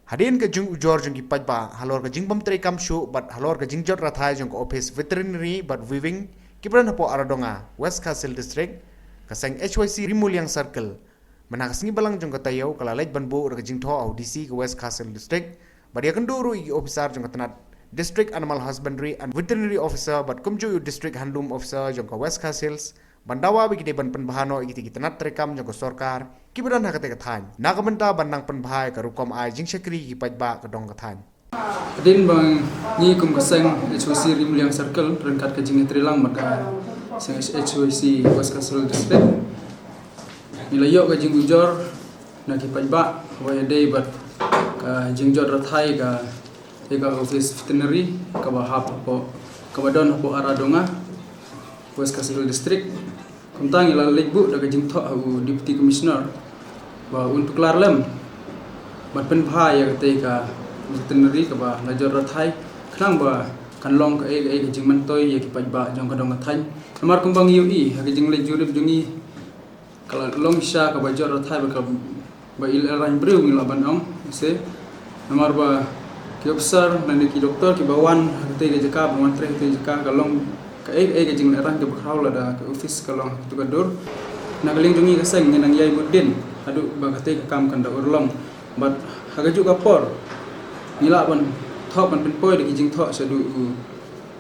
Hadin ke jung ujor jung ki pajba halor ke jing pamtri kam shu but halor ke jing jot rathai jung ko office veterinary but weaving kibran hapo aradonga West Castle district kaseng HYC Rimuliang circle menakasngi balang jung ko tayo kala lej banbu ke jing tho au DC ke West Castle district but ya kenduru i officer jung tanat district animal husbandry and veterinary officer but kumju district handloom officer jung ko West Castles bandawa bigi de ban penbahano igiti gitanat rekam jong ko sorkar kiberan hakate kathan nakamenta bandang penbahai ka rukom ai jing sekri ki pajba ka dong kathan Adin bang ni kum kaseng HOC Rimuliang Circle rengkat ke jing trilang maka seng HOC West Castle district nilayok ke jing ujor na ki pajba wa day bat ka jing jor rathai ka office veterinary ka bahap po ka badon po aradonga West Castle district kuntang ila lebu daga jing tho au deputy commissioner ba untuk larlem bat pen bhai ya te ka veterinary ka ba najor rathai khnang ba kan long ka e jing man toy ya ki pajba jong ka dong thain amar kumbang ui ha jing le jurip jungi kala long sha ka ba jor rathai ba il ran breu ngila ban ong se amar ba ki officer nan ki doktor ki bawan ha te ga jaka ba mantre te jaka ka long ka ke jing ran ke bakraw la da ke office kalong tu gadur nagaling jungi kaseng ngenang yai budin adu bagate ka kam kan da urlong bat haga juga por nila ban thop ban poi de jing tho sadu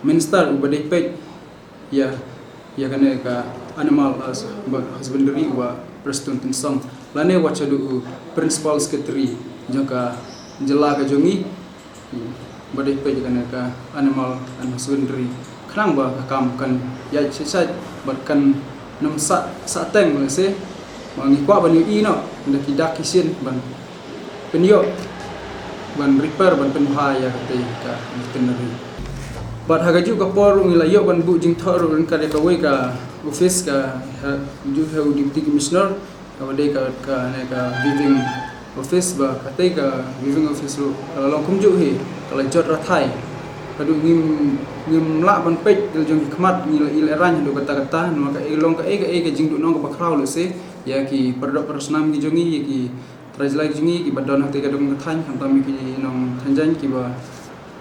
minister ubade pet ya kan ka animal husbandry wa preston song lane wa sadu principal secretary jangka jela ka jungi bade pet kan ka animal and husbandry khnang ba kam kan ya sisai bat kan nam sa teng le se mangi kwa ban i no nda ki dak kisin ban penyo ban repair ban pen bahaya te ka veterinary bat haga ju ka por ngila yo ban bu jing thor rin ka de ka we ka office ka ju ha deputy commissioner ka de ka ne ka weaving office ba ka te ka weaving office ro long kum ju he kala jot rathai kadu ngim la ban pek del jong khmat ngila il ran do kata maka ilong ka e jing du nong ka bakraw le se ya ki perdok persnam ki jongi ya ki trajlai jongi ki badon hate ka dong than kham tam ki nong thanjan ki ba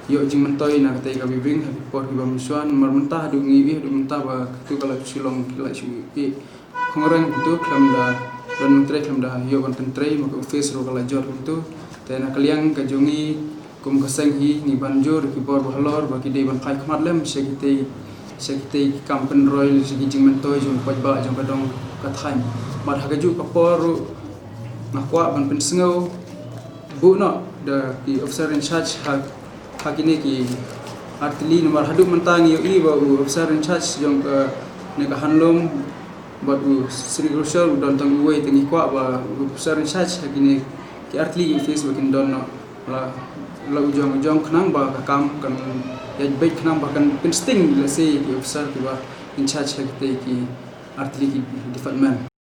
yo jing mentoi na kate ka bibing ha por ki ba miswan mar mentah du ngi du mentah ba tu kala silong kila chu ki khongorang tu kham da don mentre kham da yo ban tentre maka office ro kala jor tu tena kaliang ka jongi kum kaseng hi ni banjur ki bor halor bagi dei ban khai khmat lem sekite kampen royal segi jing mentoi jong pajba jong kadong kathan mat hagaju kapor ngakwa ban pen sengau bu no da ki officer in charge ha kini ki artili nomor hadu mentang yo i ba officer in charge jong ka ne ka hanlom bat sri grosor don tang uwe tengi kwa ba officer in charge ha kini ki artili office bakin don no la ujong khnang ba ka kam kan ya baik khnang ba kan insting la se ki officer ki ba in charge ki artillery department